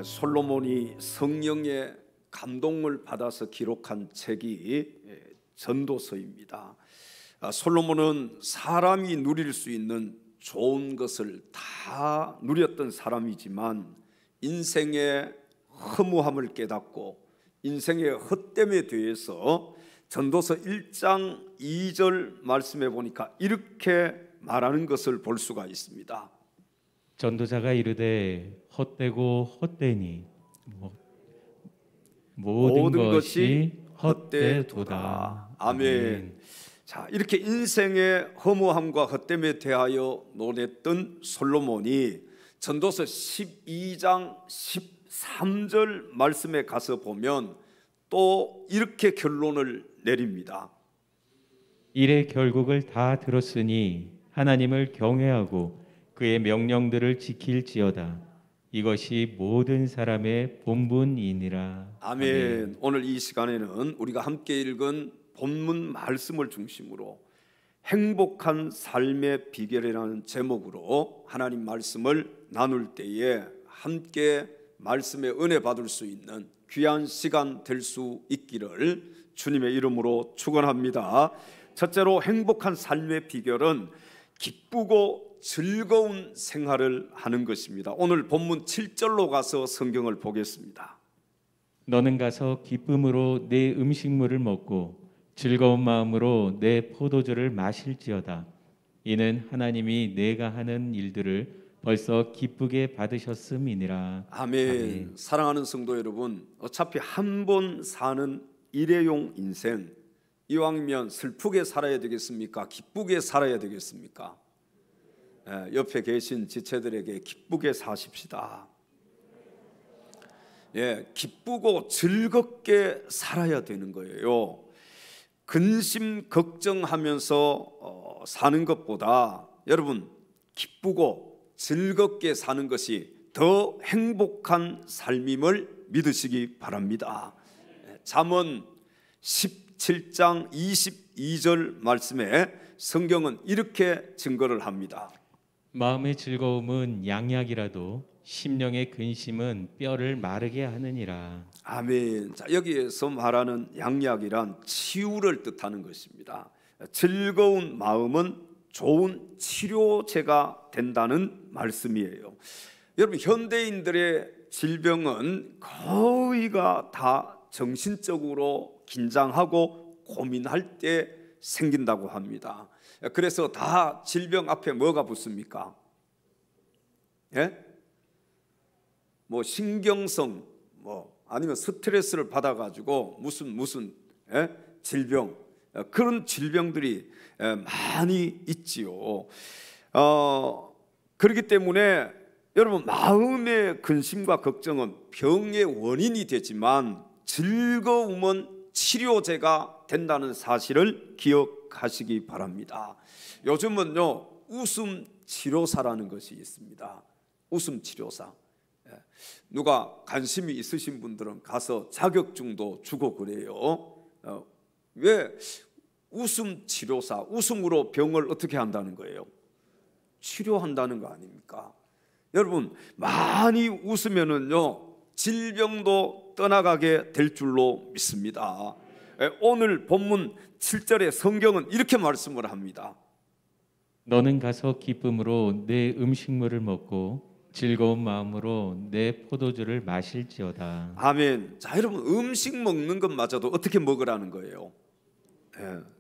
솔로몬이 성령의 감동을 받아서 기록한 책이 전도서입니다. 솔로몬은 사람이 누릴 수 있는 좋은 것을 다 누렸던 사람이지만 인생의 허무함을 깨닫고 인생의 헛됨에 대해서 전도서 1장 2절 말씀해 보니까 이렇게 말하는 것을 볼 수가 있습니다. 전도자가 이르되 헛되고 헛되니 모든 것이 헛되도다. 아멘. 자, 이렇게 인생의 허무함과 헛됨에 대하여 논했던 솔로몬이 전도서 12장 13절 말씀에 가서 보면 또 이렇게 결론을 내립니다. 이래 결국을 다 들었으니 하나님을 경외하고 그의 명령들을 지킬지어다. 이것이 모든 사람의 본분이니라. 아멘. 오늘 이 시간에는 우리가 함께 읽은 본문 말씀을 중심으로 행복한 삶의 비결이라는 제목으로 하나님 말씀을 나눌 때에 함께 말씀의 은혜 받을 수 있는 귀한 시간 될 수 있기를 주님의 이름으로 축원합니다. 첫째로 행복한 삶의 비결은 기쁘고 즐거운 생활을 하는 것입니다. 오늘 본문 7절로 가서 성경을 보겠습니다. 너는 가서 기쁨으로 내 음식물을 먹고 즐거운 마음으로 내 포도주를 마실지어다. 이는 하나님이 내가 하는 일들을 벌써 기쁘게 받으셨음이니라. 아멘. 아멘. 사랑하는 성도 여러분, 어차피 한 번 사는 일회용 인생, 이왕이면 슬프게 살아야 되겠습니까? 기쁘게 살아야 되겠습니까? 옆에 계신 지체들에게 기쁘게 사십시다. 기쁘고 즐겁게 살아야 되는 거예요. 근심 걱정하면서 사는 것보다 여러분 기쁘고 즐겁게 사는 것이 더 행복한 삶임을 믿으시기 바랍니다. 잠언 17장 22절 말씀에 성경은 이렇게 증거를 합니다. 마음의 즐거움은 양약이라도 심령의 근심은 뼈를 마르게 하느니라. 아멘. 자, 여기에서 말하는 양약이란 치유를 뜻하는 것입니다. 즐거운 마음은 좋은 치료제가 된다는 말씀이에요. 여러분, 현대인들의 질병은 거의가 다 정신적으로 긴장하고 고민할 때 생긴다고 합니다. 그래서 다 질병 앞에 뭐가 붙습니까? 뭐 신경성 아니면 스트레스를 받아가지고 무슨 질병, 그런 질병들이 많이 있지요. 그렇기 때문에 여러분 마음의 근심과 걱정은 병의 원인이 되지만 즐거움은 치료제가 된다는 사실을 기억하시기 바랍니다. 요즘은요 웃음 치료사라는 것이 있습니다. 웃음 치료사. 누가 관심이 있으신 분들은 가서 자격증도 주고 그래요. 왜? 웃음 치료사, 웃음으로 병을 어떻게 한다는 거예요? 치료한다는 거 아닙니까? 여러분 많이 웃으면은요 질병도 떠나가게 될 줄로 믿습니다. 오늘 본문 7절에 성경은 이렇게 말씀을 합니다. 너는 가서 기쁨으로 내 음식물을 먹고 즐거운 마음으로 내 포도주를 마실지어다. 아멘. 자, 여러분 음식 먹는 것마저도 어떻게 먹으라는 거예요?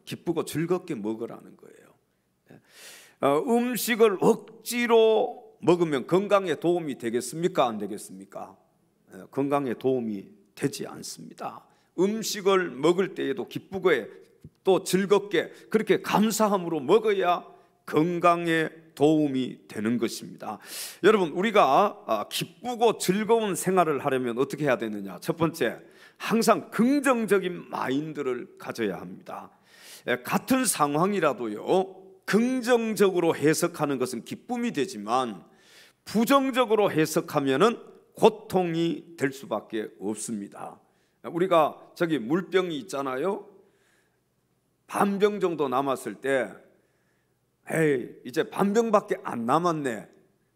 기쁘고 즐겁게 먹으라는 거예요. 음식을 억지로 먹으면 건강에 도움이 되겠습니까? 안 되겠습니까? 건강에 도움이 되지 않습니다. 음식을 먹을 때에도 기쁘게 또 즐겁게 그렇게 감사함으로 먹어야 건강에 도움이 되는 것입니다. 여러분 우리가 기쁘고 즐거운 생활을 하려면 어떻게 해야 되느냐? 첫 번째, 항상 긍정적인 마인드를 가져야 합니다. 같은 상황이라도요 긍정적으로 해석하는 것은 기쁨이 되지만 부정적으로 해석하면은 고통이 될 수밖에 없습니다. 우리가 저기 물병이 있잖아요. 반병 정도 남았을 때 에이 이제 반병밖에 안 남았네.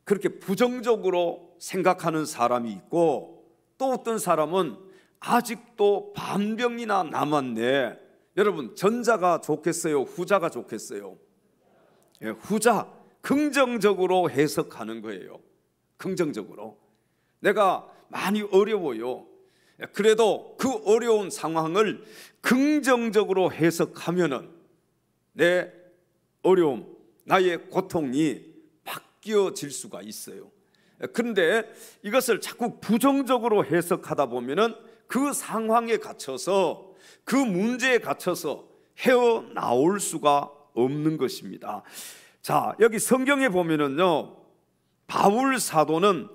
그렇게 부정적으로 생각하는 사람이 있고, 또 어떤 사람은 아직도 반병이나 남았네. 여러분, 전자가 좋겠어요? 후자가 좋겠어요? 후자, 긍정적으로 해석하는 거예요. 긍정적으로. 내가 많이 어려워요. 그래도 그 어려운 상황을 긍정적으로 해석하면은 내 어려움, 나의 고통이 바뀌어질 수가 있어요. 그런데 이것을 자꾸 부정적으로 해석하다 보면은 그 상황에 갇혀서, 그 문제에 갇혀서 헤어나올 수가 없는 것입니다. 자, 여기 성경에 보면은요, 바울 사도는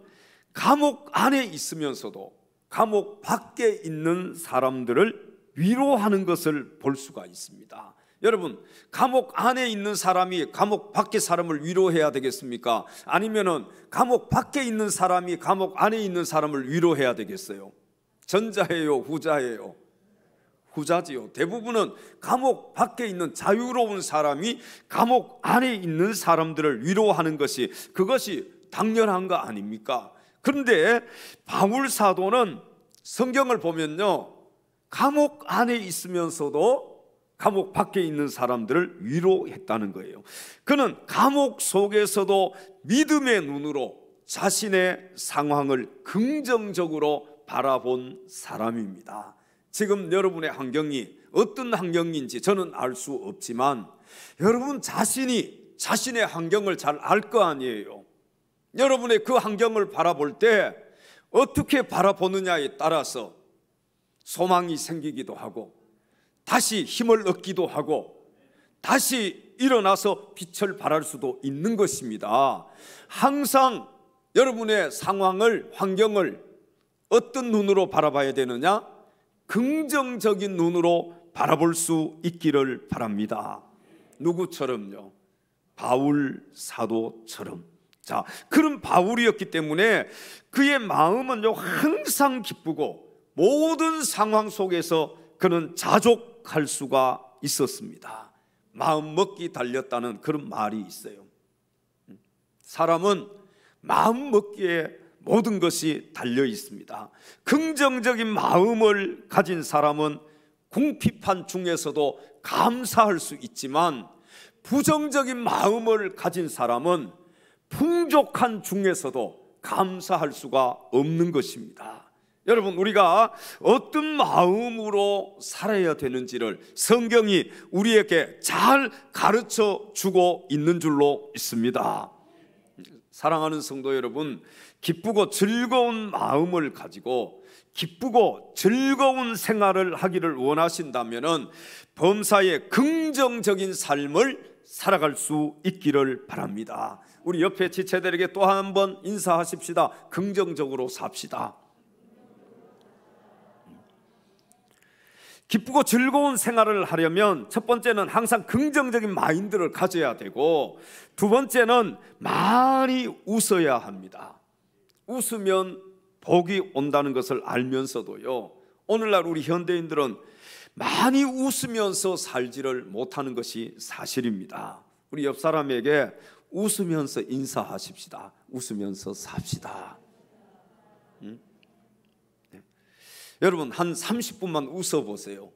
감옥 안에 있으면서도 감옥 밖에 있는 사람들을 위로하는 것을 볼 수가 있습니다. 여러분, 감옥 안에 있는 사람이 감옥 밖의 사람을 위로해야 되겠습니까? 아니면은 감옥 밖에 있는 사람이 감옥 안에 있는 사람을 위로해야 되겠어요? 전자예요, 후자예요? 후자지요. 대부분은 감옥 밖에 있는 자유로운 사람이 감옥 안에 있는 사람들을 위로하는 것이, 그것이 당연한 거 아닙니까? 그런데 바울 사도는 성경을 보면요, 감옥 안에 있으면서도 감옥 밖에 있는 사람들을 위로했다는 거예요. 그는 감옥 속에서도 믿음의 눈으로 자신의 상황을 긍정적으로 바라본 사람입니다. 지금 여러분의 환경이 어떤 환경인지 저는 알 수 없지만 여러분 자신이 자신의 환경을 잘 알 거 아니에요. 여러분의 그 환경을 바라볼 때 어떻게 바라보느냐에 따라서 소망이 생기기도 하고, 다시 힘을 얻기도 하고, 다시 일어나서 빛을 발할 수도 있는 것입니다. 항상 여러분의 상황을, 환경을 어떤 눈으로 바라봐야 되느냐? 긍정적인 눈으로 바라볼 수 있기를 바랍니다. 누구처럼요? 바울 사도처럼. 자, 그런 바울이었기 때문에 그의 마음은요, 항상 기쁘고 모든 상황 속에서 그는 자족할 수가 있었습니다. 마음 먹기 달렸다는 그런 말이 있어요. 사람은 마음 먹기에 모든 것이 달려 있습니다. 긍정적인 마음을 가진 사람은 궁핍한 중에서도 감사할 수 있지만, 부정적인 마음을 가진 사람은 풍족한 중에서도 감사할 수가 없는 것입니다. 여러분, 우리가 어떤 마음으로 살아야 되는지를 성경이 우리에게 잘 가르쳐 주고 있는 줄로 있습니다. 사랑하는 성도 여러분, 기쁘고 즐거운 마음을 가지고 기쁘고 즐거운 생활을 하기를 원하신다면 범사의 긍정적인 삶을 살아갈 수 있기를 바랍니다. 우리 옆에 지체들에게 또 한 번 인사하십시다. 긍정적으로 삽시다. 기쁘고 즐거운 생활을 하려면 첫 번째는 항상 긍정적인 마인드를 가져야 되고, 두 번째는 많이 웃어야 합니다. 웃으면 복이 온다는 것을 알면서도요, 오늘날 우리 현대인들은 많이 웃으면서 살지를 못하는 것이 사실입니다. 우리 옆 사람에게 웃으면서 인사하십시다. 웃으면서 삽시다. 여러분, 한 30분만 웃어보세요.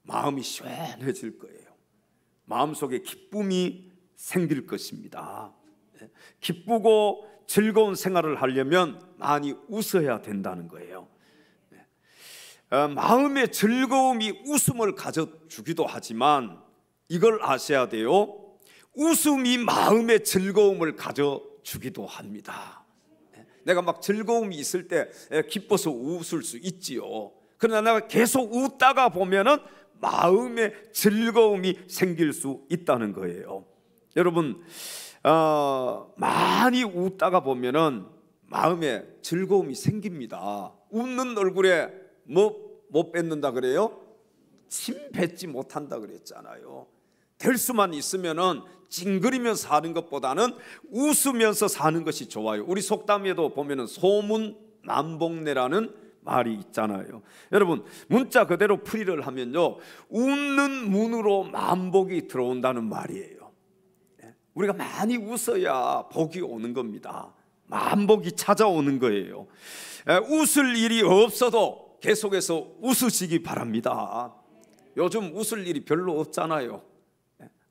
마음이 시원해질 거예요. 마음속에 기쁨이 생길 것입니다. 기쁘고 즐거운 생활을 하려면 많이 웃어야 된다는 거예요. 마음의 즐거움이 웃음을 가져주기도 하지만 이걸 아셔야 돼요. 웃음이 마음의 즐거움을 가져주기도 합니다. 내가 막 즐거움이 있을 때 기뻐서 웃을 수 있지요. 그러나 내가 계속 웃다가 보면은 마음의 즐거움이 생길 수 있다는 거예요. 여러분, 많이 웃다가 보면은 마음에 즐거움이 생깁니다. 웃는 얼굴에 못 뱉는다 그래요? 침 뱉지 못한다 그랬잖아요. 될 수만 있으면은 찡그리면서 사는 것보다는 웃으면서 사는 것이 좋아요. 우리 속담에도 보면은 소문만복내라는 말이 있잖아요. 여러분, 문자 그대로 풀이를 하면요, 웃는 문으로 만복이 들어온다는 말이에요. 우리가 많이 웃어야 복이 오는 겁니다. 만복이 찾아오는 거예요. 웃을 일이 없어도 계속해서 웃으시기 바랍니다. 요즘 웃을 일이 별로 없잖아요.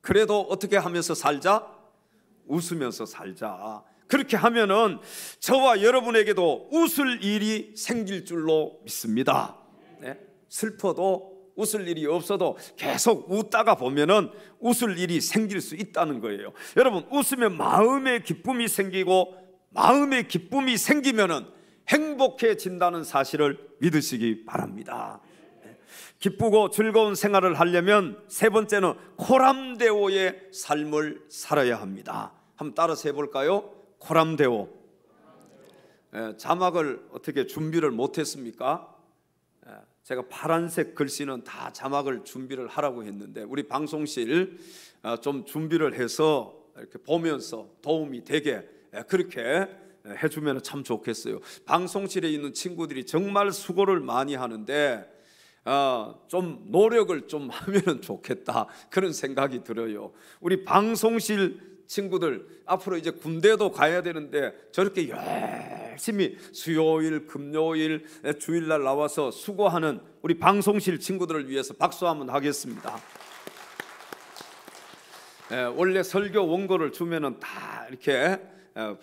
그래도 어떻게 하면서 살자? 웃으면서 살자. 그렇게 하면은 저와 여러분에게도 웃을 일이 생길 줄로 믿습니다. 슬퍼도 웃을 일이 없어도 계속 웃다가 보면은 웃을 일이 생길 수 있다는 거예요. 여러분, 웃으면 마음의 기쁨이 생기고 마음의 기쁨이 생기면은 행복해진다는 사실을 믿으시기 바랍니다. 기쁘고 즐거운 생활을 하려면 세 번째는 코람데오의 삶을 살아야 합니다. 한번 따라서 해볼까요? 코람데오. 자막을 어떻게 준비를 못했습니까? 제가 파란색 글씨는 다 자막을 준비를 하라고 했는데 우리 방송실 좀 준비를 해서 이렇게 보면서 도움이 되게 그렇게 해주면 참 좋겠어요. 방송실에 있는 친구들이 정말 수고를 많이 하는데 좀 노력을 좀 하면 좋겠다 그런 생각이 들어요. 우리 방송실 친구들 앞으로 이제 군대도 가야 되는데 저렇게 열심히 수요일, 금요일, 주일날 나와서 수고하는 우리 방송실 친구들을 위해서 박수 한번 하겠습니다. 원래 설교 원고를 주면은 다 이렇게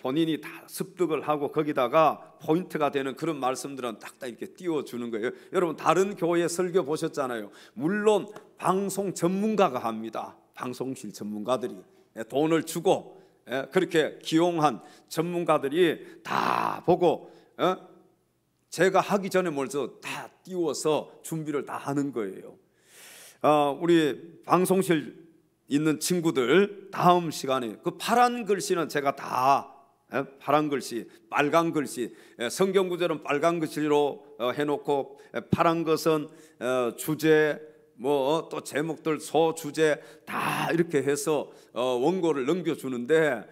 본인이 다 습득을 하고 거기다가 포인트가 되는 그런 말씀들은 딱딱 이렇게 띄워주는 거예요. 여러분, 다른 교회 설교 보셨잖아요. 물론 방송 전문가가 합니다. 방송실 전문가들이 돈을 주고 그렇게 기용한 전문가들이 다 보고 제가 하기 전에 먼저 다 띄워서 준비를 다 하는 거예요. 우리 방송실 있는 친구들 다음 시간에 그 파란 글씨는 제가 다 파란 글씨, 빨간 글씨, 성경 구절은 빨간 글씨로 해놓고 파란 것은 주제 뭐 또 제목들 소주제 다 이렇게 해서 원고를 넘겨주는데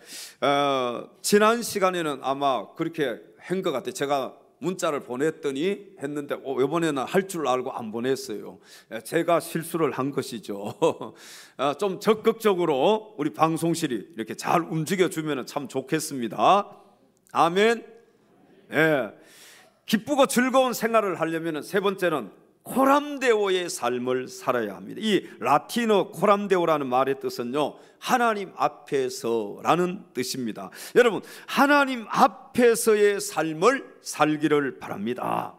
지난 시간에는 아마 그렇게 한 것 같아요. 제가 문자를 보냈더니 했는데 이번에는 할 줄 알고 안 보냈어요. 제가 실수를 한 것이죠. 좀 적극적으로 우리 방송실이 이렇게 잘 움직여주면 참 좋겠습니다. 아멘. 기쁘고 즐거운 생활을 하려면 세 번째는 코람데오의 삶을 살아야 합니다. 이 라틴어 코람데오라는 말의 뜻은요, 하나님 앞에서라는 뜻입니다. 여러분, 하나님 앞에서의 삶을 살기를 바랍니다.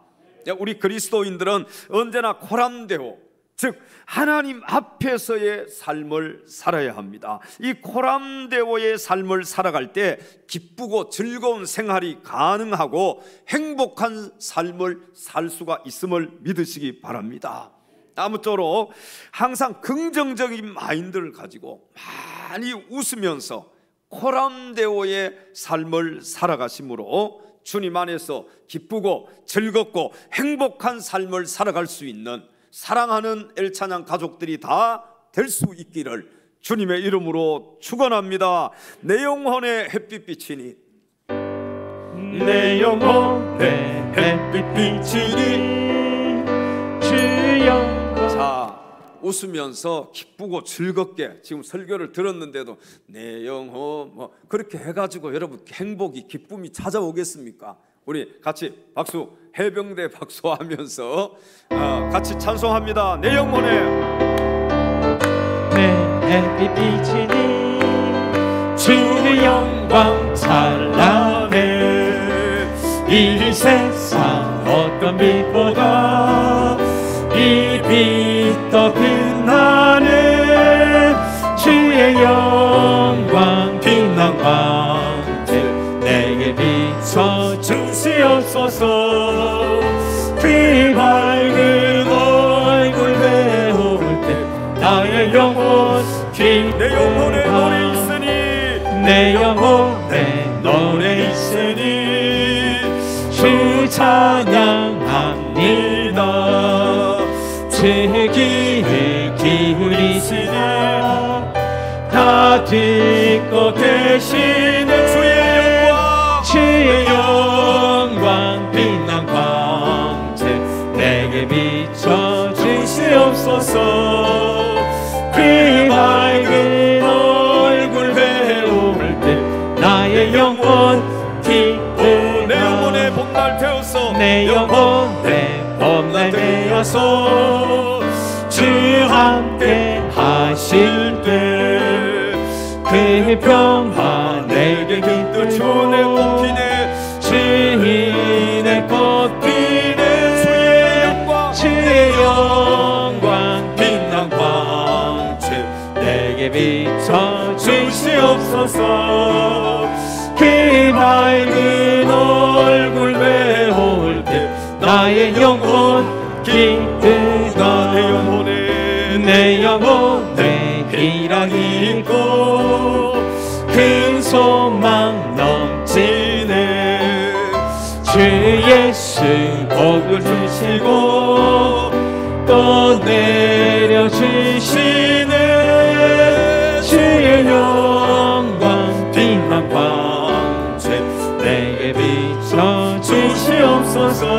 우리 그리스도인들은 언제나 코람데오, 즉 하나님 앞에서의 삶을 살아야 합니다. 이 코람데오의 삶을 살아갈 때 기쁘고 즐거운 생활이 가능하고 행복한 삶을 살 수가 있음을 믿으시기 바랍니다. 아무쪼록 항상 긍정적인 마인드를 가지고 많이 웃으면서 코람데오의 삶을 살아가심으로 주님 안에서 기쁘고 즐겁고 행복한 삶을 살아갈 수 있는 사랑하는 엘찬양 가족들이 다 될 수 있기를 주님의 이름으로 축원합니다. 내 영혼의 햇빛비치니, 내 영혼의 햇빛비치니 주여. 자, 웃으면서 기쁘고 즐겁게 지금 설교를 들었는데도 내 영혼 뭐 그렇게 해가지고 여러분 행복이 기쁨이 찾아오겠습니까? 우리 같이 박수, 해병대 박수하면서 같이 찬송합니다. 내 영혼에 햇빛 비치니 주의 영광 찬란해. 이 세상 어떤 빛보다 이 빛 더 빛나네. 주의 영광 빛난 광채 내게 비춰 주시옵소서. 그 밝은 얼굴 배울 때 나의 영혼 내 영혼에 노래 있으니, 내 영혼에 노래 있으니 주 찬양합니다. 제 귀에 기울이시나 다 듣고 계시는 주의 영광 빛난 광채 내게 비춰 주시옵소서. 그 밝은 얼굴 배울 봄날 되어서 내 영혼 내 봄날 되어서 주 함께 하실 때 그 평화 내게 깃들 주의 꽃피네 주인의 꽃피네 주의 영광 빛난 광채 내게 비춰 주시옵소서 그 밝은 얼굴 배울 때 나의 영혼 기쁘다 내 영혼에 희락이 있고 큰 소망 넘치네 주 예수 복을 주시고 또 내려주시네 주의 영광 빛난 광채 내게 비춰 주시옵소서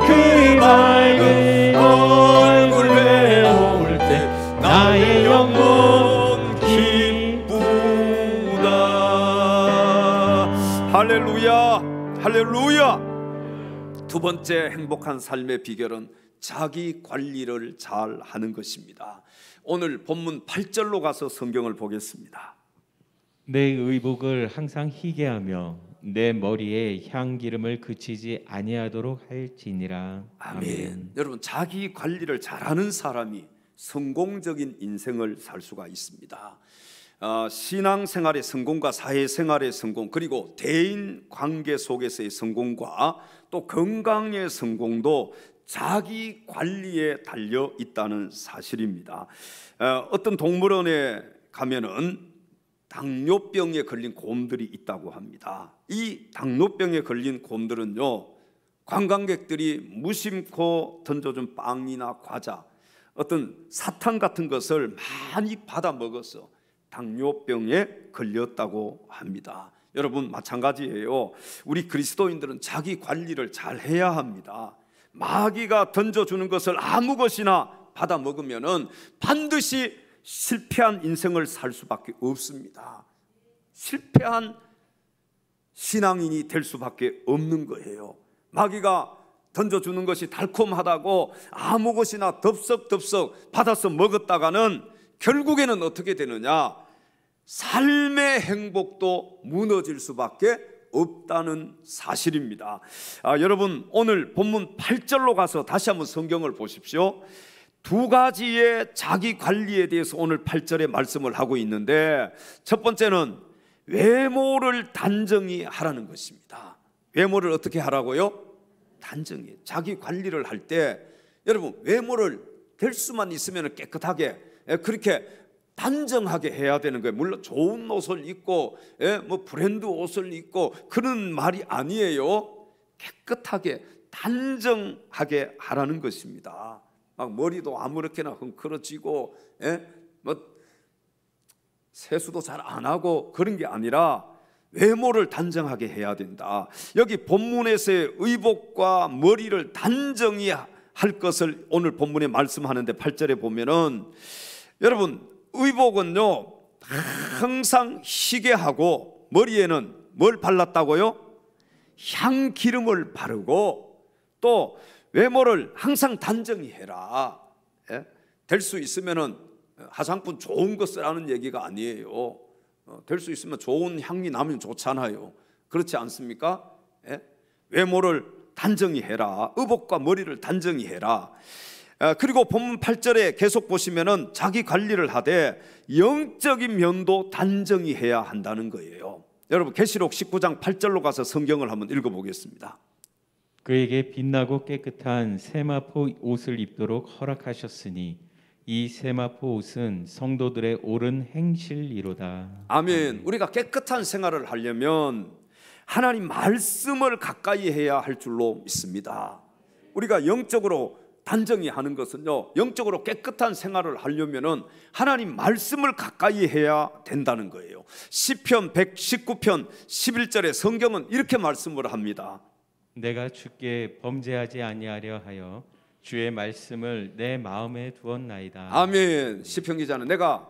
그 밝은 얼굴 배울 때 나의 영혼 기쁘다. 할렐루야 할렐루야. 두 번째 행복한 삶의 비결은 자기 관리를 잘 하는 것입니다. 오늘 본문 8절로 가서 성경을 보겠습니다. 내 의복을 항상 희게 하며 내 머리에 향기름을 그치지 아니하도록 할지니라. 아멘. 여러분, 자기 관리를 잘하는 사람이 성공적인 인생을 살 수가 있습니다. 신앙생활의 성공과 사회생활의 성공, 그리고 대인 관계 속에서의 성공과 또 건강의 성공도 자기 관리에 달려 있다는 사실입니다. 어떤 동물원에 가면은 당뇨병에 걸린 곰들이 있다고 합니다. 이 당뇨병에 걸린 곰들은요, 관광객들이 무심코 던져준 빵이나 과자, 어떤 사탕 같은 것을 많이 받아 먹어서 당뇨병에 걸렸다고 합니다. 여러분, 마찬가지예요. 우리 그리스도인들은 자기 관리를 잘 해야 합니다. 마귀가 던져주는 것을 아무 것이나 받아 먹으면은 반드시 실패한 인생을 살 수밖에 없습니다. 실패한 신앙인이 될 수밖에 없는 거예요. 마귀가 던져주는 것이 달콤하다고 아무 것이나 덥석덥석 받아서 먹었다가는 결국에는 어떻게 되느냐? 삶의 행복도 무너질 수밖에 없다는 사실입니다. 여러분, 오늘 본문 8절로 가서 다시 한번 성경을 보십시오. 두 가지의 자기 관리에 대해서 오늘 8절에 말씀을 하고 있는데, 첫 번째는 외모를 단정히 하라는 것입니다. 외모를 어떻게 하라고요? 단정히. 자기 관리를 할 때 여러분, 외모를 될 수만 있으면 깨끗하게 그렇게 단정하게 해야 되는 거예요. 물론 좋은 옷을 입고 뭐 브랜드 옷을 입고 그런 말이 아니에요. 깨끗하게 단정하게 하라는 것입니다. 막 머리도 아무렇게나 헝클어지고 뭐 세수도 잘 안 하고 그런 게 아니라 외모를 단정하게 해야 된다. 여기 본문에서의 의복과 머리를 단정히 할 것을 오늘 본문에 말씀하는데 8절에 보면은, 여러분, 의복은요 항상 희게 하고 머리에는 뭘 발랐다고요? 향기름을 바르고 또 외모를 항상 단정히 해라. 될 수 있으면은 화장품 좋은 거 쓰라는 얘기가 아니에요. 될 수 있으면 좋은 향이 나면 좋잖아요. 그렇지 않습니까? 외모를 단정히 해라. 의복과 머리를 단정히 해라. 그리고 본문 8절에 계속 보시면은 자기 관리를 하되 영적인 면도 단정히 해야 한다는 거예요. 여러분, 계시록 19장 8절로 가서 성경을 한번 읽어보겠습니다. 그에게 빛나고 깨끗한 세마포 옷을 입도록 허락하셨으니 이 세마포 옷은 성도들의 옳은 행실이로다. 아멘. 우리가 깨끗한 생활을 하려면 하나님 말씀을 가까이 해야 할 줄로 믿습니다. 우리가 영적으로 단정히 하는 것은요, 영적으로 깨끗한 생활을 하려면은 하나님 말씀을 가까이 해야 된다는 거예요. 시편 119편 11절에 성경은 이렇게 말씀을 합니다. 내가 주께 범죄하지 아니하려 하여 주의 말씀을 내 마음에 두었나이다. 아멘. 시편 기자는 내가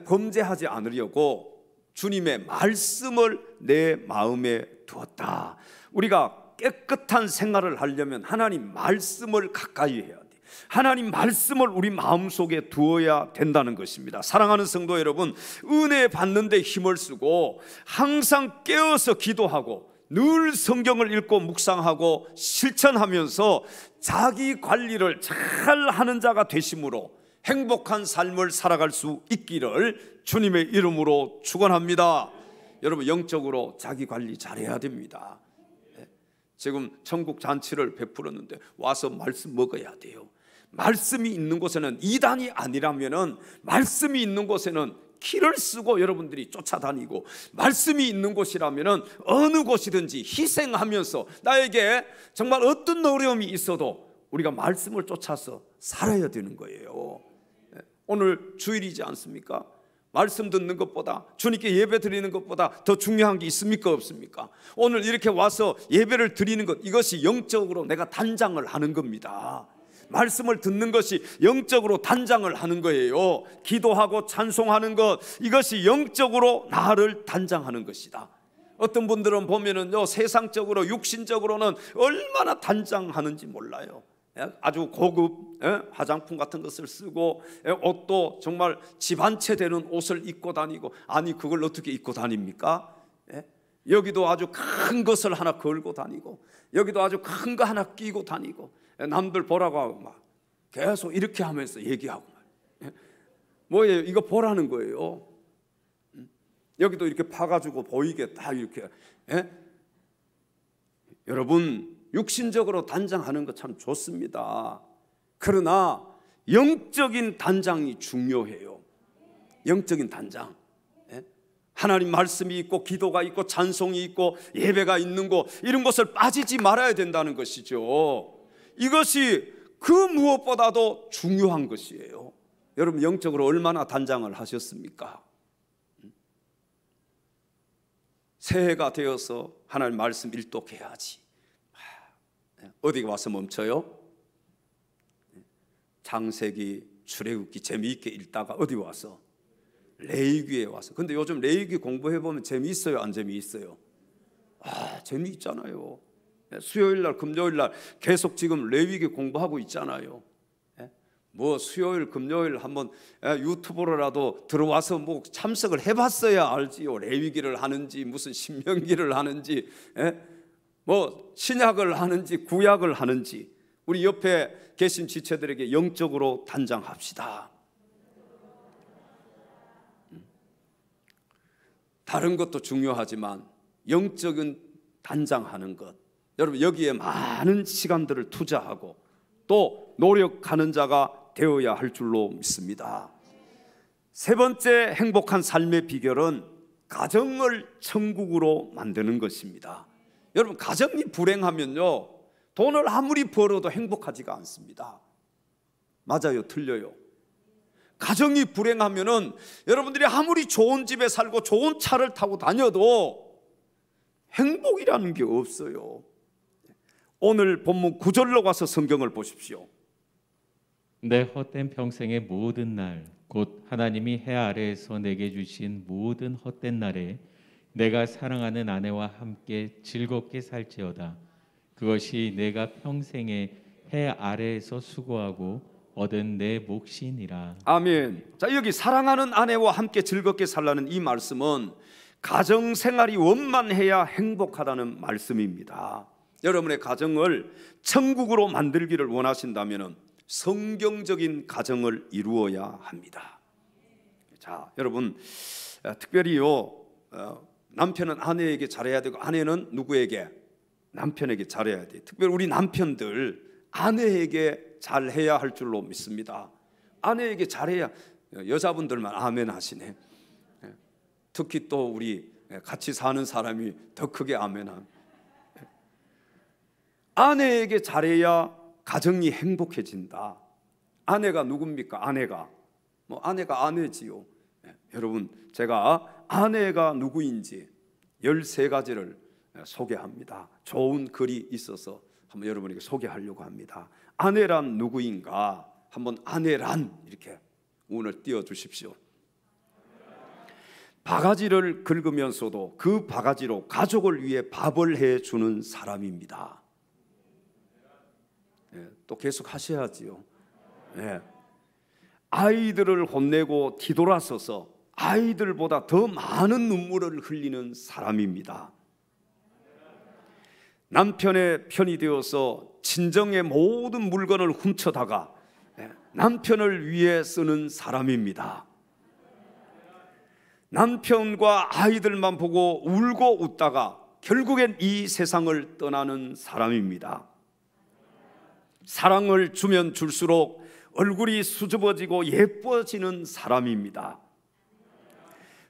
범죄하지 않으려고 주님의 말씀을 내 마음에 두었다. 우리가 깨끗한 생활을 하려면 하나님 말씀을 가까이 해야 돼. 하나님 말씀을 우리 마음속에 두어야 된다는 것입니다. 사랑하는 성도 여러분, 은혜 받는 데 힘을 쓰고 항상 깨어서 기도하고 늘 성경을 읽고 묵상하고 실천하면서 자기 관리를 잘 하는 자가 되심으로 행복한 삶을 살아갈 수 있기를 주님의 이름으로 축원합니다. 여러분, 영적으로 자기 관리 잘해야 됩니다. 지금 천국 잔치를 베풀었는데 와서 말씀 먹어야 돼요. 말씀이 있는 곳에는, 이단이 아니라면은 말씀이 있는 곳에는 키를 쓰고 여러분들이 쫓아다니고, 말씀이 있는 곳이라면은 어느 곳이든지 희생하면서 나에게 정말 어떤 어려움이 있어도 우리가 말씀을 쫓아서 살아야 되는 거예요. 오늘 주일이지 않습니까? 말씀 듣는 것보다, 주님께 예배 드리는 것보다 더 중요한 게 있습니까? 없습니까? 오늘 이렇게 와서 예배를 드리는 것, 이것이 영적으로 내가 단장을 하는 겁니다. 말씀을 듣는 것이 영적으로 단장을 하는 거예요. 기도하고 찬송하는 것, 이것이 영적으로 나를 단장하는 것이다. 어떤 분들은 보면은요, 세상적으로 육신적으로는 얼마나 단장하는지 몰라요. 아주 고급 화장품 같은 것을 쓰고, 옷도 정말 집 한 채 되는 옷을 입고 다니고, 아니 그걸 어떻게 입고 다닙니까? 여기도 아주 큰 것을 하나 걸고 다니고, 여기도 아주 큰 거 하나 끼고 다니고, 남들 보라고 하고 막 계속 이렇게 하면서 얘기하고 뭐예요? 이거 보라는 거예요. 여기도 이렇게 파가지고 보이게 다 이렇게. 여러분, 육신적으로 단장하는 거 참 좋습니다. 그러나 영적인 단장이 중요해요. 영적인 단장. 하나님 말씀이 있고 기도가 있고 찬송이 있고 예배가 있는 곳, 이런 것을 빠지지 말아야 된다는 것이죠. 이것이 그 무엇보다도 중요한 것이에요. 여러분, 영적으로 얼마나 단장을 하셨습니까? 새해가 되어서 하나님 말씀 일독해야지. 어디 와서 멈춰요? 창세기, 출애굽기 재미있게 읽다가 어디 와서? 레위기에 와서. 근데 요즘 레위기 공부해보면 재미있어요, 안 재미있어요? 재미있잖아요. 수요일날, 금요일날 계속 지금 레위기 공부하고 있잖아요. 뭐 수요일, 금요일 한번 유튜브로라도 들어와서 뭐 참석을 해봤어야 알지요. 레위기를 하는지 무슨 신명기를 하는지, 뭐 신약을 하는지 구약을 하는지. 우리 옆에 계신 지체들에게 영적으로 단장합시다. 다른 것도 중요하지만 영적인 단장하는 것, 여러분 여기에 많은 시간들을 투자하고 또 노력하는 자가 되어야 할 줄로 믿습니다. 세 번째 행복한 삶의 비결은 가정을 천국으로 만드는 것입니다. 여러분, 가정이 불행하면요, 돈을 아무리 벌어도 행복하지가 않습니다. 맞아요, 틀려요? 가정이 불행하면은 여러분들이 아무리 좋은 집에 살고 좋은 차를 타고 다녀도 행복이라는 게 없어요. 오늘 본문 9절로 가서 성경을 보십시오. 내 헛된 평생의 모든 날, 곧 하나님이 해 아래에서 내게 주신 모든 헛된 날에 내가 사랑하는 아내와 함께 즐겁게 살지어다. 그것이 내가 평생에 해 아래에서 수고하고 얻은 내 몫이니라. 아멘. 자, 여기 사랑하는 아내와 함께 즐겁게 살라는 이 말씀은 가정 생활이 원만해야 행복하다는 말씀입니다. 여러분의 가정을 천국으로 만들기를 원하신다면 성경적인 가정을 이루어야 합니다. 자, 여러분, 특별히요, 남편은 아내에게 잘해야 되고 아내는 누구에게? 남편에게 잘해야 돼. 특별히 우리 남편들 아내에게 잘해야 할 줄로 믿습니다. 아내에게 잘해야. 여자분들만 아멘 하시네. 특히 또 우리 같이 사는 사람이 더 크게 아멘함. 아내에게 잘해야 가정이 행복해진다. 아내가 누굽니까? 아내가 아내가 아내지요. 여러분, 제가 아내가 누구인지 13가지를 소개합니다. 좋은 글이 있어서 한번 여러분에게 소개하려고 합니다. 아내란 누구인가? 한번 아내란 이렇게 운을 띄워 주십시오. 바가지를 긁으면서도 그 바가지로 가족을 위해 밥을 해주는 사람입니다. 또 계속 하셔야지요. 아이들을 혼내고 뒤돌아서서 아이들보다 더 많은 눈물을 흘리는 사람입니다. 남편의 편이 되어서 친정의 모든 물건을 훔쳐다가 남편을 위해 쓰는 사람입니다. 남편과 아이들만 보고 울고 웃다가 결국엔 이 세상을 떠나는 사람입니다. 사랑을 주면 줄수록 얼굴이 수줍어지고 예뻐지는 사람입니다.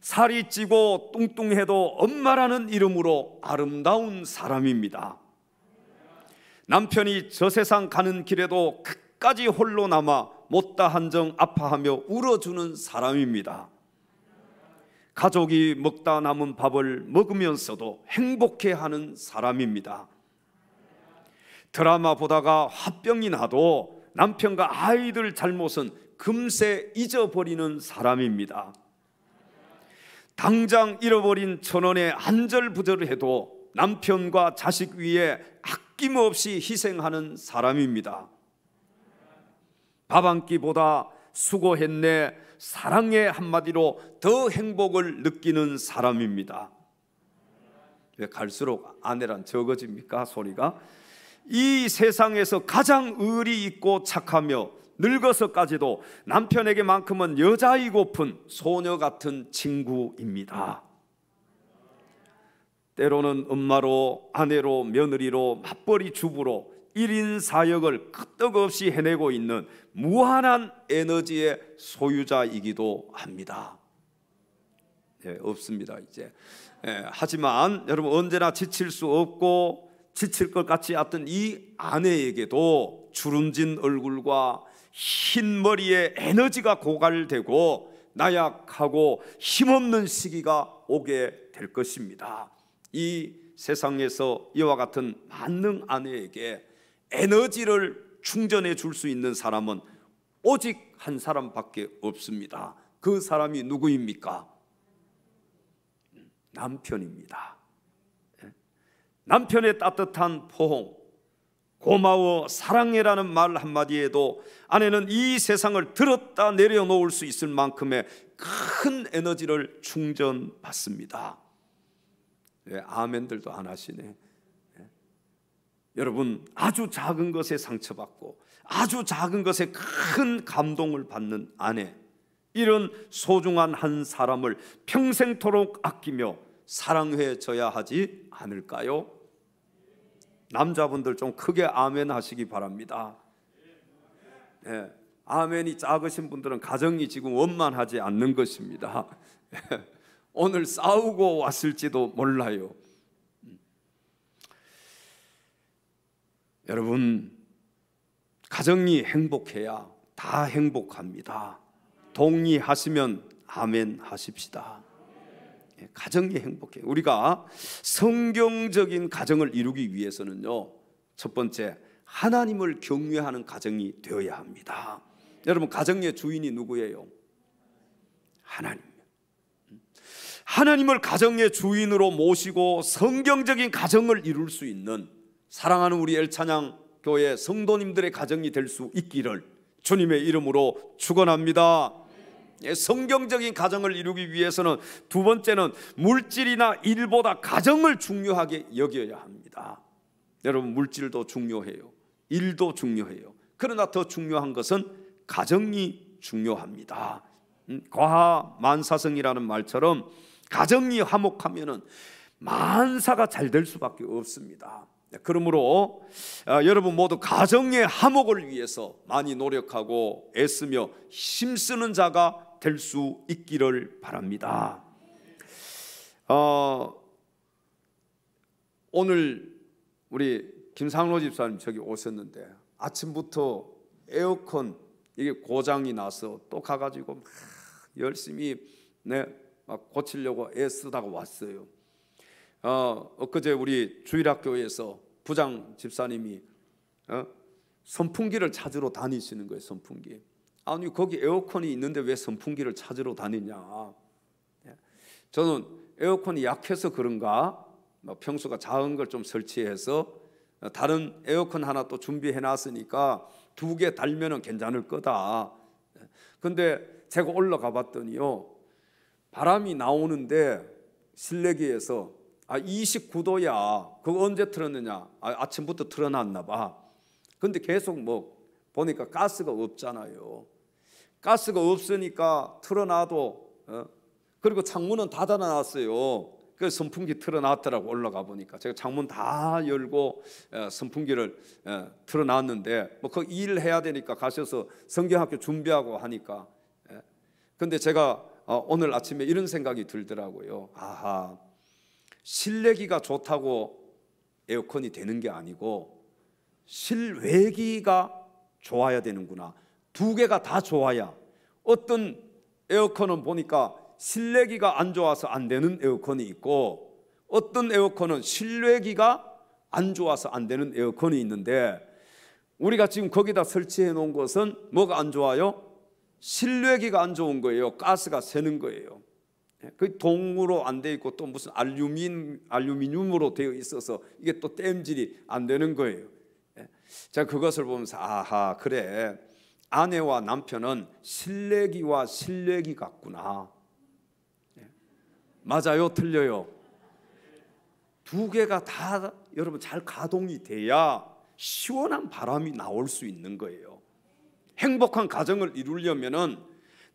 살이 찌고 뚱뚱해도 엄마라는 이름으로 아름다운 사람입니다. 남편이 저 세상 가는 길에도 끝까지 홀로 남아 못다 한정 아파하며 울어주는 사람입니다. 가족이 먹다 남은 밥을 먹으면서도 행복해하는 사람입니다. 드라마 보다가 화병이 나도 남편과 아이들 잘못은 금세 잊어버리는 사람입니다. 당장 잃어버린 1,000원에 안절부절해도 남편과 자식 위에 아낌없이 희생하는 사람입니다. 밥 한 끼보다 수고했네, 사랑의 한마디로 더 행복을 느끼는 사람입니다. 왜 갈수록 아내란 적어집니까? 소리가. 이 세상에서 가장 의리 있고 착하며 늙어서까지도 남편에게만큼은 여자이고픈 소녀 같은 친구입니다. 때로는 엄마로, 아내로, 며느리로, 맞벌이 주부로 1인 사역을 끄떡없이 해내고 있는 무한한 에너지의 소유자이기도 합니다. 없습니다 이제. 하지만 여러분, 언제나 지칠 수 없고 지칠 것 같지 않던 이 아내에게도 주름진 얼굴과 흰 머리에 에너지가 고갈되고 나약하고 힘없는 시기가 오게 될 것입니다. 이 세상에서 이와 같은 만능 아내에게 에너지를 충전해 줄 수 있는 사람은 오직 한 사람밖에 없습니다. 그 사람이 누구입니까? 남편입니다. 남편의 따뜻한 포옹, 고마워, 사랑해라는 말 한마디에도 아내는 이 세상을 들었다 내려놓을 수 있을 만큼의 큰 에너지를 충전받습니다. 아멘들도 안 하시네. 여러분, 아주 작은 것에 상처받고 아주 작은 것에 큰 감동을 받는 아내, 이런 소중한 한 사람을 평생토록 아끼며 사랑해 줘야 하지 않을까요? 남자분들 좀 크게 아멘 하시기 바랍니다. 아멘이 작으신 분들은 가정이 지금 원만하지 않는 것입니다. 오늘 싸우고 왔을지도 몰라요. 여러분, 가정이 행복해야 다 행복합니다. 동의하시면 아멘 하십시다. 가정이 행복해요. 우리가 성경적인 가정을 이루기 위해서는요, 첫 번째, 하나님을 경외하는 가정이 되어야 합니다. 여러분, 가정의 주인이 누구예요? 하나님. 하나님을 가정의 주인으로 모시고 성경적인 가정을 이룰 수 있는 사랑하는 우리 엘찬양 교회 성도님들의 가정이 될 수 있기를 주님의 이름으로 축원합니다. 성경적인 가정을 이루기 위해서는 두 번째는 물질이나 일보다 가정을 중요하게 여겨야 합니다. 여러분, 물질도 중요해요. 일도 중요해요. 그러나 더 중요한 것은 가정이 중요합니다. 과만사성이라는 말처럼 가정이 화목하면은 만사가 잘 될 수밖에 없습니다. 그러므로 여러분 모두 가정의 화목을 위해서 많이 노력하고 애쓰며 힘쓰는 자가 될 수 있기를 바랍니다. 오늘 우리 김상로 집사님 저기 오셨는데 아침부터 에어컨 이게 고장이 나서 또 가가지고 막 열심히 막 고치려고 애쓰다가 왔어요. 엊그제 우리 주일학교에서 부장 집사님이 선풍기를 찾으러 다니시는 거예요. 선풍기. 아니, 거기 에어컨이 있는데 왜 선풍기를 찾으러 다니냐. 저는 에어컨이 약해서 그런가 평수가 작은 걸 좀 설치해서 다른 에어컨 하나 또 준비해 놨으니까 2개 달면은 괜찮을 거다. 근데 제가 올라가 봤더니요, 바람이 나오는데 실내기에서 29도야. 그거 언제 틀었느냐? 아침부터 틀어놨나 봐. 근데 계속 보니까 가스가 없잖아요. 가스가 없으니까 틀어놔도 그리고 창문은 닫아놨어요. 그래서 선풍기 틀어놨더라고. 올라가 보니까 제가 창문 다 열고 선풍기를 틀어놨는데 그 일 해야 되니까 가셔서 성경학교 준비하고 하니까. 근데 제가 오늘 아침에 이런 생각이 들더라고요. 아하, 실내기가 좋다고 에어컨이 되는 게 아니고 실외기가 좋아야 되는구나. 2개가 다 좋아야. 어떤 에어컨은 보니까 실내기가 안 좋아서 안 되는 에어컨이 있고 어떤 에어컨은 실외기가 안 좋아서 안 되는 에어컨이 있는데 우리가 지금 거기다 설치해 놓은 것은 뭐가 안 좋아요? 실외기가 안 좋은 거예요. 가스가 새는 거예요. 그 동으로 안 돼 있고 또 무슨 알루미늄으로 되어 있어서 이게 또 땜질이 안 되는 거예요. 제가 그것을 보면서 아하, 그래, 아내와 남편은 실내기와 실외기 같구나. 맞아요, 틀려요? 2개가 다 여러분 잘 가동이 돼야 시원한 바람이 나올 수 있는 거예요. 행복한 가정을 이루려면은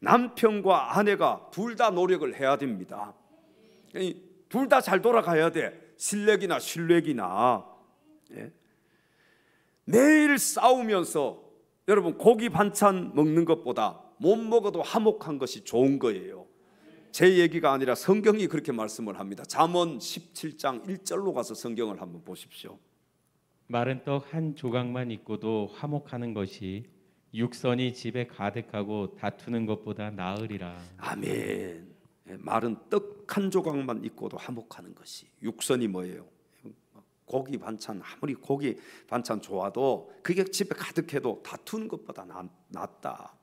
남편과 아내가 둘 다 노력을 해야 됩니다. 둘 다 잘 돌아가야 돼. 실내기나 실외기나. 매일 싸우면서 여러분 고기 반찬 먹는 것보다 못 먹어도 화목한 것이 좋은 거예요. 제 얘기가 아니라 성경이 그렇게 말씀을 합니다. 잠언 17장 1절로 가서 성경을 한번 보십시오. 마른 떡 한 조각만 있고도 화목하는 것이 육선이 집에 가득하고 다투는 것보다 나으리라. 아멘. 마른 떡 한 조각만 있고도 화목하는 것이. 육선이 뭐예요? 고기 반찬, 아무리 고기 반찬 좋아도 그게 집에 가득해도 다투는 것보다 낫다.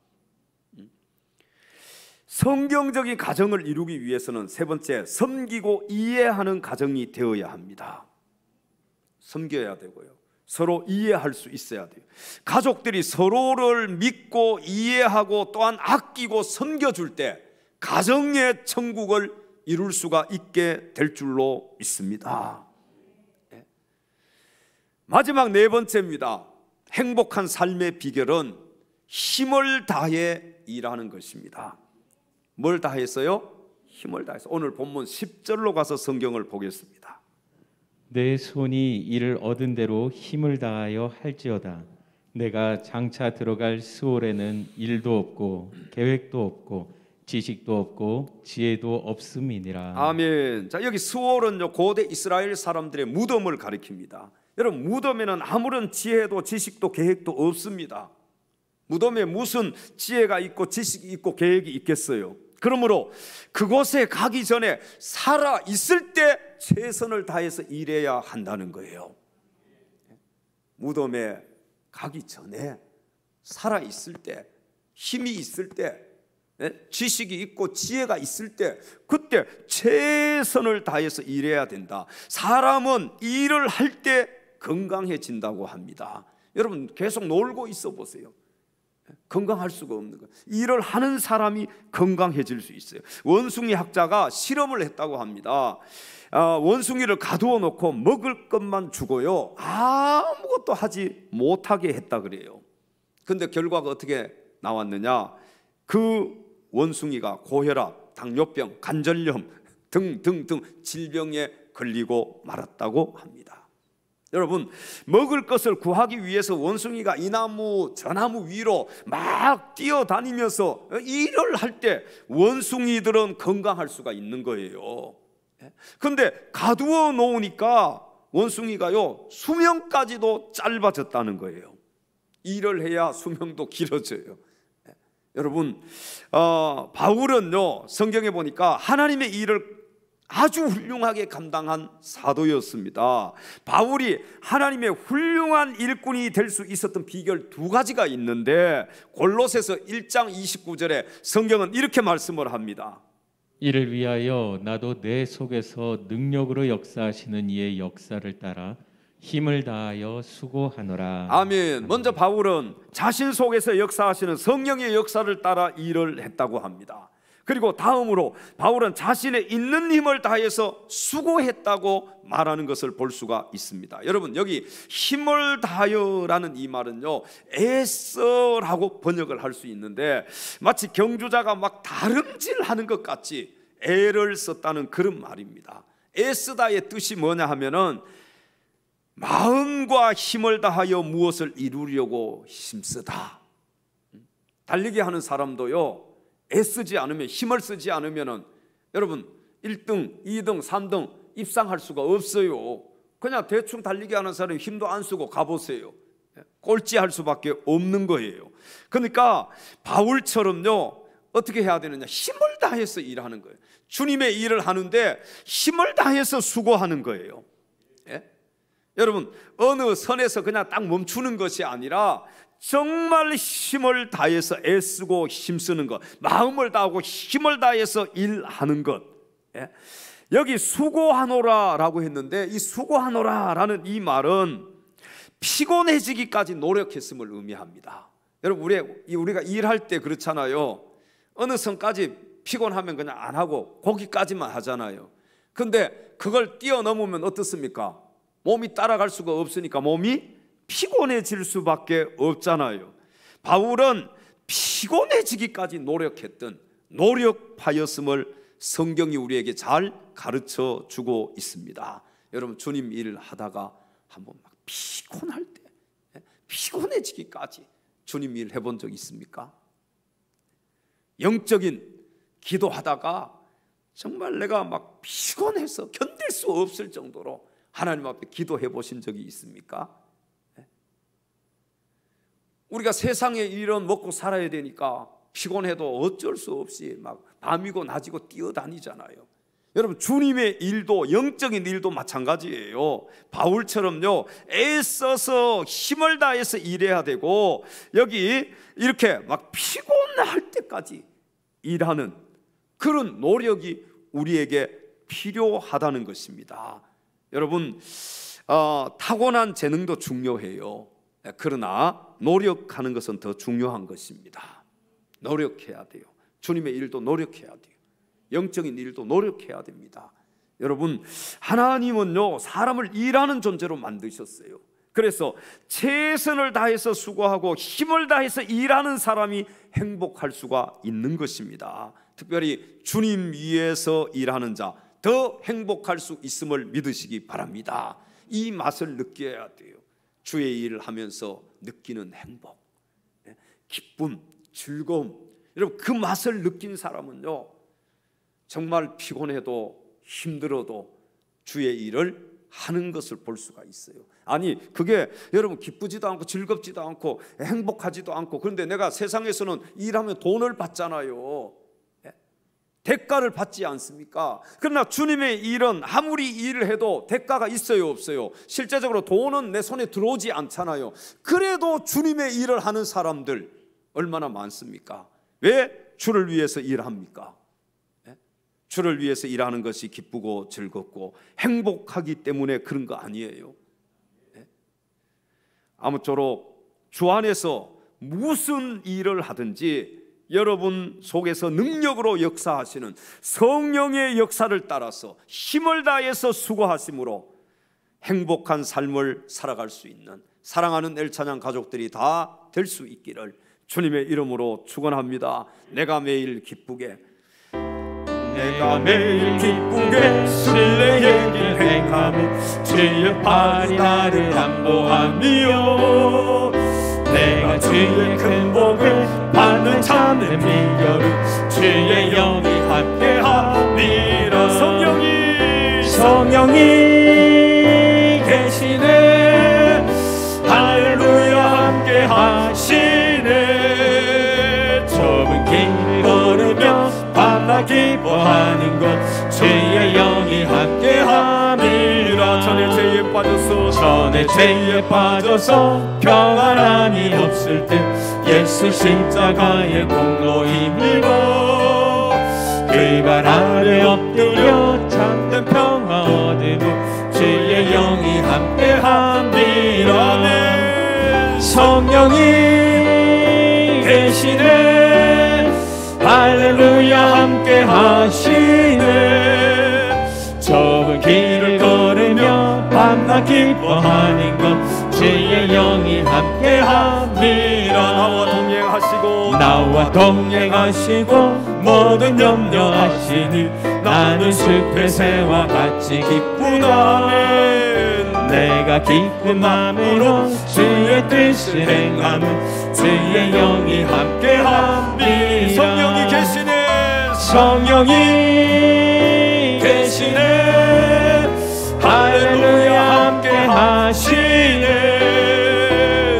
성경적인 가정을 이루기 위해서는 세 번째, 섬기고 이해하는 가정이 되어야 합니다. 섬겨야 되고요, 서로 이해할 수 있어야 돼요. 가족들이 서로를 믿고 이해하고 또한 아끼고 섬겨줄 때 가정의 천국을 이룰 수가 있게 될 줄로 믿습니다. 마지막 4번째입니다. 행복한 삶의 비결은 힘을 다해 일하는 것입니다. 뭘 다했어요? 힘을 다해서. 오늘 본문 10절로 가서 성경을 보겠습니다. 내 손이 이를 얻은 대로 힘을 다하여 할지어다. 내가 장차 들어갈 수월에는 일도 없고 계획도 없고 지식도 없고 지혜도 없음이니라. 아멘. 자, 여기 수월은요, 고대 이스라엘 사람들의 무덤을 가리킵니다. 여러분, 무덤에는 아무런 지혜도 지식도 계획도 없습니다. 무덤에 무슨 지혜가 있고 지식이 있고 계획이 있겠어요? 그러므로 그곳에 가기 전에 살아 있을 때 최선을 다해서 일해야 한다는 거예요. 무덤에 가기 전에 살아 있을 때, 힘이 있을 때, 지식이 있고 지혜가 있을 때, 그때 최선을 다해서 일해야 된다. 사람은 일을 할 때 건강해진다고 합니다. 여러분, 계속 놀고 있어 보세요. 건강할 수가 없는 거예요. 일을 하는 사람이 건강해질 수 있어요. 원숭이 학자가 실험을 했다고 합니다. 원숭이를 가두어 놓고 먹을 것만 주고요, 아무것도 하지 못하게 했다 그래요. 근데 결과가 어떻게 나왔느냐? 그 원숭이가 고혈압, 당뇨병, 관절염 등등등 질병에 걸리고 말았다고 합니다. 여러분, 먹을 것을 구하기 위해서 원숭이가 이 나무 저 나무 위로 막 뛰어다니면서 일을 할 때 원숭이들은 건강할 수가 있는 거예요. 그런데 가두어 놓으니까 원숭이가요, 수명까지도 짧아졌다는 거예요. 일을 해야 수명도 길어져요. 여러분, 바울은요, 성경에 보니까 하나님의 일을 아주 훌륭하게 감당한 사도였습니다. 바울이 하나님의 훌륭한 일꾼이 될 수 있었던 비결 2가지가 있는데 골로새서 1장 29절에 성경은 이렇게 말씀을 합니다. 이를 위하여 나도 내 속에서 능력으로 역사하시는 이의 역사를 따라 힘을 다하여 수고하노라. 아멘. 먼저 바울은 자신 속에서 역사하시는 성령의 역사를 따라 일을 했다고 합니다. 그리고 다음으로 바울은 자신의 있는 힘을 다해서 수고했다고 말하는 것을 볼 수가 있습니다. 여러분, 여기 힘을 다하여라는 이 말은요, 애써라고 번역을 할 수 있는데 마치 경주자가 막 다름질하는 것 같이 애를 썼다는 그런 말입니다. 애쓰다의 뜻이 뭐냐 하면은 마음과 힘을 다하여 무엇을 이루려고 힘쓰다. 달리기 하는 사람도요, 애쓰지 않으면, 힘을 쓰지 않으면은 여러분 1등, 2등, 3등 입상할 수가 없어요. 그냥 대충 달리기 하는 사람이 힘도 안 쓰고 가보세요. 꼴찌할 수밖에 없는 거예요. 그러니까 바울처럼요, 어떻게 해야 되느냐, 힘을 다해서 일하는 거예요. 주님의 일을 하는데 힘을 다해서 수고하는 거예요. 예? 여러분, 어느 선에서 그냥 딱 멈추는 것이 아니라 정말 힘을 다해서 애쓰고 힘쓰는 것, 마음을 다하고 힘을 다해서 일하는 것. 예? 여기 수고하노라라고 했는데 이 수고하노라라는 이 말은 피곤해지기까지 노력했음을 의미합니다. 여러분, 우리가 일할 때 그렇잖아요. 어느 선까지 피곤하면 그냥 안 하고 거기까지만 하잖아요. 근데 그걸 뛰어넘으면 어떻습니까? 몸이 따라갈 수가 없으니까 몸이 피곤해질 수밖에 없잖아요. 바울은 피곤해지기까지 노력했던 노력파였음을 성경이 우리에게 잘 가르쳐 주고 있습니다. 여러분, 주님 일을 하다가 한번 막 피곤할 때, 피곤해지기까지 주님 일 해본 적 있습니까? 영적인 기도하다가 정말 내가 막 피곤해서 견딜 수 없을 정도로 하나님 앞에 기도해 보신 적이 있습니까? 우리가 세상의 일은 먹고 살아야 되니까 피곤해도 어쩔 수 없이 막 밤이고 낮이고 뛰어다니잖아요. 여러분, 주님의 일도, 영적인 일도 마찬가지예요. 바울처럼요, 애써서 힘을 다해서 일해야 되고, 여기 이렇게 막 피곤할 때까지 일하는 그런 노력이 우리에게 필요하다는 것입니다. 여러분, 타고난 재능도 중요해요. 그러나 노력하는 것은 더 중요한 것입니다. 노력해야 돼요. 주님의 일도 노력해야 돼요. 영적인 일도 노력해야 됩니다. 여러분, 하나님은요, 사람을 일하는 존재로 만드셨어요. 그래서 최선을 다해서 수고하고 힘을 다해서 일하는 사람이 행복할 수가 있는 것입니다. 특별히 주님 위에서 일하는 자, 더 행복할 수 있음을 믿으시기 바랍니다. 이 맛을 느껴야 돼요. 주의 일을 하면서 느끼는 행복, 기쁨, 즐거움. 여러분, 그 맛을 느낀 사람은요, 정말 피곤해도 힘들어도 주의 일을 하는 것을 볼 수가 있어요. 아니, 그게 여러분 기쁘지도 않고 즐겁지도 않고 행복하지도 않고, 그런데 내가 세상에서는 일하면 돈을 받잖아요. 대가를 받지 않습니까? 그러나 주님의 일은 아무리 일을 해도 대가가 있어요, 없어요? 실제적으로 돈은 내 손에 들어오지 않잖아요. 그래도 주님의 일을 하는 사람들 얼마나 많습니까? 왜 주를 위해서 일합니까? 주를 위해서 일하는 것이 기쁘고 즐겁고 행복하기 때문에 그런 거 아니에요. 아무쪼록 주 안에서 무슨 일을 하든지 여러분 속에서 능력으로 역사하시는 성령의 역사를 따라서 힘을 다해서 수고하심으로 행복한 삶을 살아갈 수 있는 사랑하는 엘찬양 가족들이 다 될 수 있기를 주님의 이름으로 축원합니다. 내가 매일 기쁘게 신뢰의 길 행하며 주의 팔이 나를 안보하며 내가 주의 큰 복을 받는 참된 비결은 주의 영이 함께함이라. 성령이 계시네. 할렐루야, 함께하시네. 좁은 길 걸으며 밤낮 기뻐하는 것 주의 영이 함께함이라. 전에 죄에 빠져서 평안함이 없을 때 예수 십자가의 공로 힘입어 그 발 아래 엎드려 참된 평화 얻으며 주의 영이 함께함이라. 성령이 계시네. 할렐루야 함께 하시네. 좁은 길을 걸으며 밤낮 기뻐하는 것 주의 영이 함께함이라. 나와 동행하시고 모든 염려하시니 나는 숲의 새와 같이 기쁘다. 내가 기쁜 마음으로 주의 뜻을 행하면 주의 영이 함께함이라. 성령이 계시네. 성령이 계시네. 할렐루야 함께 하시네.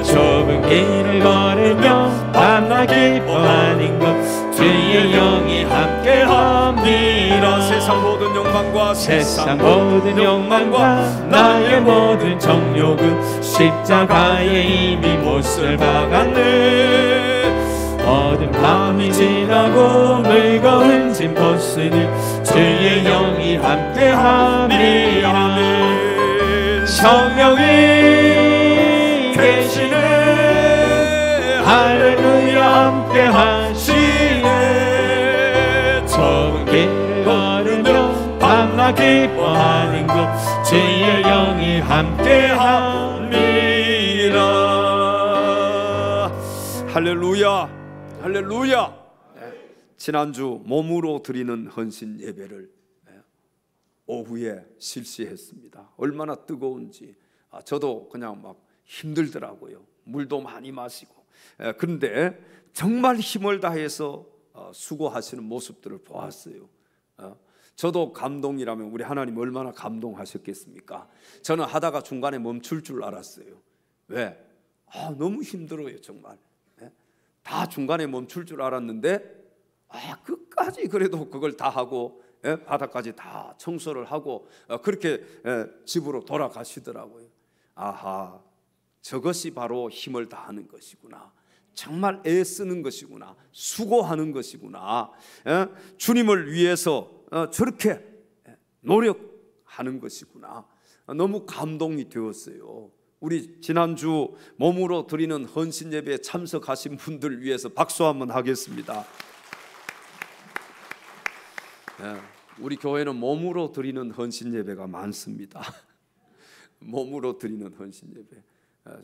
좁은 길을 걸으며 밤낮 기뻐하는 것 주의 영이 함께함이라. 세상 모든 욕망과 나의 모든 정욕은 십자가에 이미 못을 박았네. 어두운 밤이 지나고 무거운 짐 벗으니 주의 영이 함께함이라. 성령이 계시네. 할렐루야 함께 하시네. 좁은 길을 걸으며 밤낮 기뻐하는 것 주의 영이 함께함이라. 할렐루야. 할렐루야. 지난주 몸으로 드리는 헌신 예배를 오후에 실시했습니다. 얼마나 뜨거운지 저도 그냥 막 힘들더라고요. 물도 많이 마시고. 그런데 정말 힘을 다해서 수고하시는 모습들을 보았어요. 저도 감동이라면 우리 하나님 얼마나 감동하셨겠습니까? 저는 하다가 중간에 멈출 줄 알았어요. 왜? 너무 힘들어요 정말. 다 중간에 멈출 줄 알았는데 끝까지 그래도 그걸 다 하고 바닥까지 다 청소를 하고 그렇게 집으로 돌아가시더라고요. 아하, 저것이 바로 힘을 다하는 것이구나. 정말 애쓰는 것이구나. 수고하는 것이구나. 주님을 위해서 저렇게 노력하는 것이구나. 너무 감동이 되었어요. 우리 지난주 몸으로 드리는 헌신 예배에 참석하신 분들 위해서 박수 한번 하겠습니다. 우리 교회는 몸으로 드리는 헌신 예배가 많습니다. 몸으로 드리는 헌신 예배.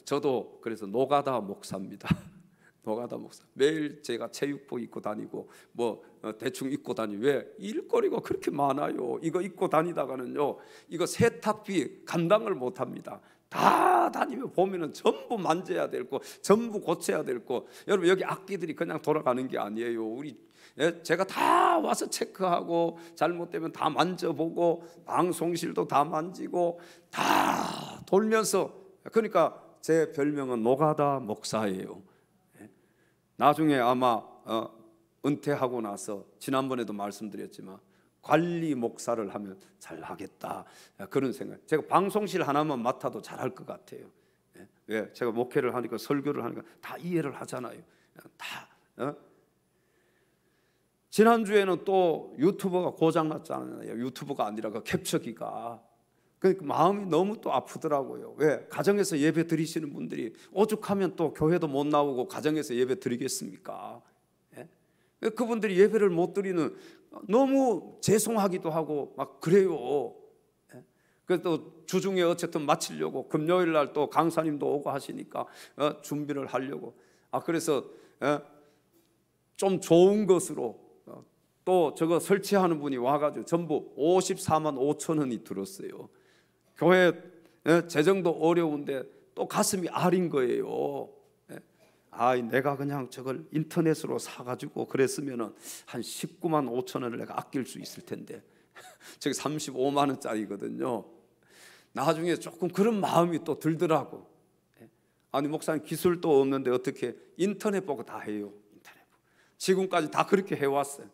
저도 그래서 노가다 목사입니다. 노가다 목사. 매일 제가 체육복 입고 다니고 대충 입고 다니고. 왜? 일거리가 그렇게 많아요. 이거 입고 다니다가는요, 이거 세탁비 감당을 못합니다. 다 다니면 보면은 전부 만져야 될 거, 전부 고쳐야 될 거. 여러분 여기 악기들이 그냥 돌아가는 게 아니에요. 제가 다 와서 체크하고 잘못되면 다 만져보고 방송실도 다 만지고 다 돌면서. 그러니까 제 별명은 노가다 목사예요. 나중에 아마 은퇴하고 나서 지난번에도 말씀드렸지만 관리 목사를 하면 잘하겠다, 그런 생각. 제가 방송실 하나만 맡아도 잘할 것 같아요. 왜? 제가 목회를 하니까, 설교를 하니까 다 이해를 하잖아요. 다. 지난주에는 또 유튜버가 고장났잖아요. 유튜버가 아니라 그 캡처기가. 그러니까 마음이 너무 또 아프더라고요. 왜? 가정에서 예배 드리시는 분들이 오죽하면 또 교회도 못 나오고 가정에서 예배 드리겠습니까? 그분들이 예배를 못 드리는, 너무 죄송하기도 하고 막 그래요. 그래서 또 주중에 어쨌든 마치려고 금요일 날 또 강사님도 오고 하시니까 준비를 하려고. 그래서 좀 좋은 것으로 또 저거 설치하는 분이 와가지고 전부 54만 5천 원이 들었어요. 교회 재정도 어려운데 또 가슴이 아린 거예요. 내가 그냥 저걸 인터넷으로 사가지고 그랬으면은 한 19만 5천 원을 내가 아낄 수 있을 텐데 저기 35만 원짜리거든요. 나중에 조금 그런 마음이 또 들더라고. 아니 목사님 기술도 없는데 어떻게 인터넷 보고 다 해요? 인터넷 보고. 지금까지 다 그렇게 해왔어요.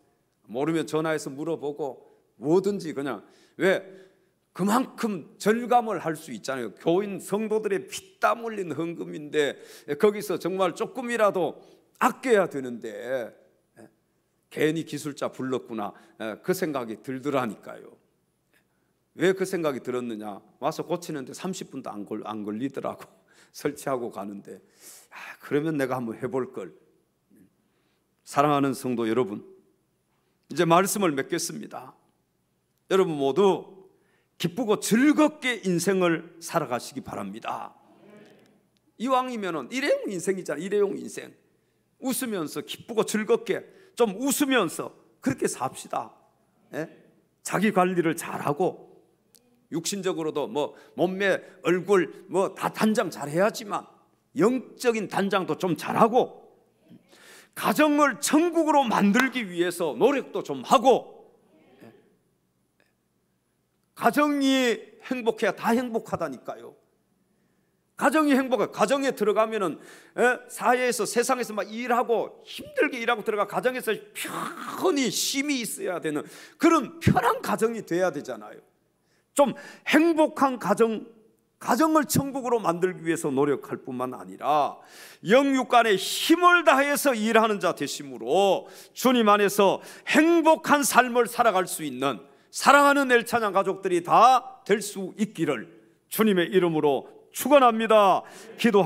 모르면 전화해서 물어보고 뭐든지 그냥. 왜? 그만큼 절감을 할 수 있잖아요. 교인 성도들의 피땀 흘린 헌금인데 거기서 정말 조금이라도 아껴야 되는데 괜히 기술자 불렀구나, 그 생각이 들더라니까요. 왜 그 생각이 들었느냐, 와서 고치는데 30분도 안 걸리더라고. 설치하고 가는데, 그러면 내가 한번 해볼 걸. 사랑하는 성도 여러분, 이제 말씀을 맺겠습니다. 여러분 모두 기쁘고 즐겁게 인생을 살아가시기 바랍니다. 이왕이면은 일회용 인생이잖아. 일회용 인생. 웃으면서 기쁘고 즐겁게 좀 웃으면서 그렇게 삽시다. 자기 관리를 잘하고, 육신적으로도 뭐 몸매, 얼굴 뭐 다 단장 잘해야지만 영적인 단장도 좀 잘하고, 가정을 천국으로 만들기 위해서 노력도 좀 하고, 가정이 행복해야 다 행복하다니까요. 가정이 행복해. 가정에 들어가면은 사회에서, 세상에서 막 일하고 힘들게 일하고 들어가 가정에서 편히 쉼이 있어야 되는 그런 편한 가정이 돼야 되잖아요. 좀 행복한 가정을 천국으로 만들기 위해서 노력할 뿐만 아니라 영육 간에 힘을 다해서 일하는 자 되심으로 주님 안에서 행복한 삶을 살아갈 수 있는 사랑하는 엘찬양 가족들이 다 될 수 있기를 주님의 이름으로 축원합니다. 기도